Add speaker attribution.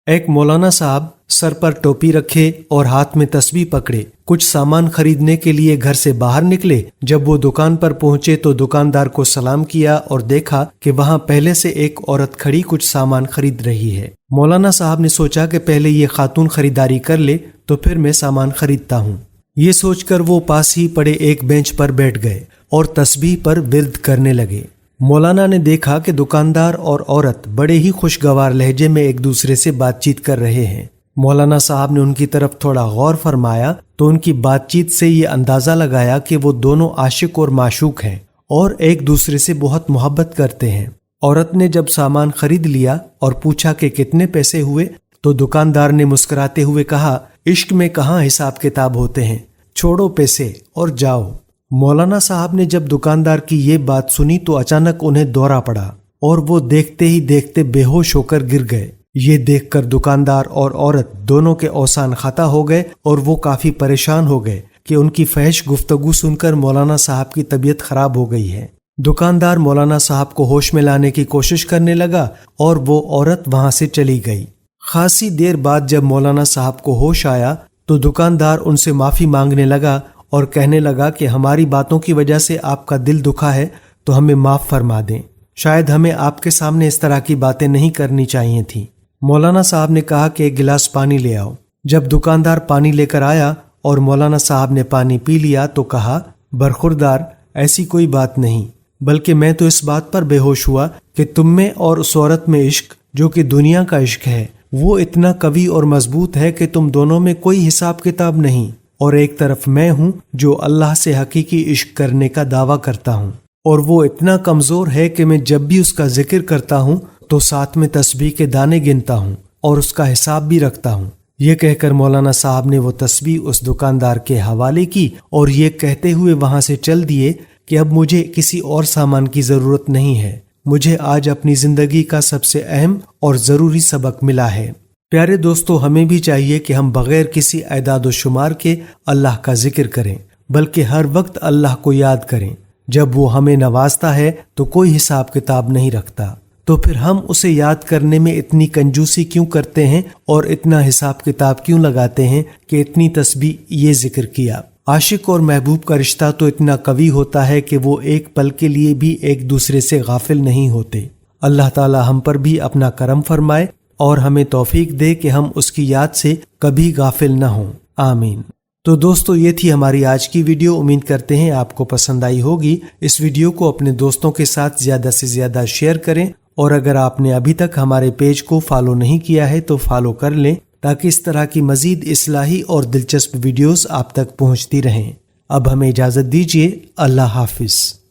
Speaker 1: ایک مولانا صاحب سر پر ٹوپی رکھے اور ہاتھ میں تسبیح پکڑے کچھ سامان خریدنے کے لیے گھر سے باہر نکلے۔ جب وہ دکان پر پہنچے تو دکاندار کو سلام کیا اور دیکھا کہ وہاں پہلے سے ایک عورت کھڑی کچھ سامان خرید رہی ہے۔ مولانا صاحب نے سوچا کہ پہلے یہ خاتون خریداری کر لے تو پھر میں سامان خریدتا ہوں۔ یہ سوچ کر وہ پاس ہی پڑے ایک بینچ پر بیٹھ گئے اور تسبیح پر ورد کرنے لگے۔ مولانا نے دیکھا کہ دکاندار اور عورت بڑے ہی خوشگوار لہجے میں ایک دوسرے سے بات چیت کر رہے ہیں۔ مولانا صاحب نے ان کی طرف تھوڑا غور فرمایا تو ان کی بات چیت سے یہ اندازہ لگایا کہ وہ دونوں عاشق اور معشوق ہیں اور ایک دوسرے سے بہت محبت کرتے ہیں۔ عورت نے جب سامان خرید لیا اور پوچھا کہ کتنے پیسے ہوئے تو دکاندار نے مسکراتے ہوئے کہا، عشق میں کہاں حساب کتاب ہوتے ہیں، چھوڑو پیسے اور جاؤ۔ مولانا صاحب نے جب دکاندار کی یہ بات سنی تو اچانک انہیں دورہ پڑا اور وہ دیکھتے ہی دیکھتے بے ہوش ہو کر گر گئے۔ یہ دیکھ کر دکاندار اور عورت دونوں کے اوسان خطا ہو گئے اور وہ کافی پریشان ہو گئے کہ ان کی فحش گفتگو سن کر مولانا صاحب کی طبیعت خراب ہو گئی ہے۔ دکاندار مولانا صاحب کو ہوش میں لانے کی کوشش کرنے لگا اور وہ عورت وہاں سے چلی گئی۔ خاصی دیر بعد جب مولانا صاحب کو ہوش آیا تو دکاندار ان سے معافی مانگنے لگا اور کہنے لگا کہ ہماری باتوں کی وجہ سے آپ کا دل دکھا ہے تو ہمیں معاف فرما دیں، شاید ہمیں آپ کے سامنے اس طرح کی باتیں نہیں کرنی چاہیے تھیں۔ مولانا صاحب نے کہا کہ ایک گلاس پانی لے آؤ۔ جب دکاندار پانی لے کر آیا اور مولانا صاحب نے پانی پی لیا تو کہا، برخوردار ایسی کوئی بات نہیں، بلکہ میں تو اس بات پر بے ہوش ہوا کہ تم میں اور اس عورت میں عشق جو کہ دنیا کا عشق ہے وہ اتنا قوی اور مضبوط ہے کہ تم دونوں میں کوئی حساب کتاب نہیں، اور ایک طرف میں ہوں جو اللہ سے حقیقی عشق کرنے کا دعویٰ کرتا ہوں، اور وہ اتنا کمزور ہے کہ میں جب بھی اس کا ذکر کرتا ہوں تو ساتھ میں تسبیح کے دانے گنتا ہوں اور اس کا حساب بھی رکھتا ہوں۔ یہ کہہ کر مولانا صاحب نے وہ تسبیح اس دکاندار کے حوالے کی اور یہ کہتے ہوئے وہاں سے چل دیے کہ اب مجھے کسی اور سامان کی ضرورت نہیں ہے، مجھے آج اپنی زندگی کا سب سے اہم اور ضروری سبق ملا ہے۔ پیارے دوستو، ہمیں بھی چاہیے کہ ہم بغیر کسی اعداد و شمار کے اللہ کا ذکر کریں، بلکہ ہر وقت اللہ کو یاد کریں۔ جب وہ ہمیں نوازتا ہے تو کوئی حساب کتاب نہیں رکھتا، تو پھر ہم اسے یاد کرنے میں اتنی کنجوسی کیوں کرتے ہیں اور اتنا حساب کتاب کیوں لگاتے ہیں کہ اتنی تسبیح یہ ذکر کیا۔ عاشق اور محبوب کا رشتہ تو اتنا قوی ہوتا ہے کہ وہ ایک پل کے لیے بھی ایک دوسرے سے غافل نہیں ہوتے۔ اللہ تعالی ہم پر بھی اپنا کرم فرمائے اور ہمیں توفیق دے کہ ہم اس کی یاد سے کبھی غافل نہ ہوں، آمین۔ تو دوستو، یہ تھی ہماری آج کی ویڈیو، امید کرتے ہیں آپ کو پسند آئی ہوگی۔ اس ویڈیو کو اپنے دوستوں کے ساتھ زیادہ سے زیادہ شیئر کریں، اور اگر آپ نے ابھی تک ہمارے پیج کو فالو نہیں کیا ہے تو فالو کر لیں تاکہ اس طرح کی مزید اصلاحی اور دلچسپ ویڈیوز آپ تک پہنچتی رہیں۔ اب ہمیں اجازت دیجیے، اللہ حافظ۔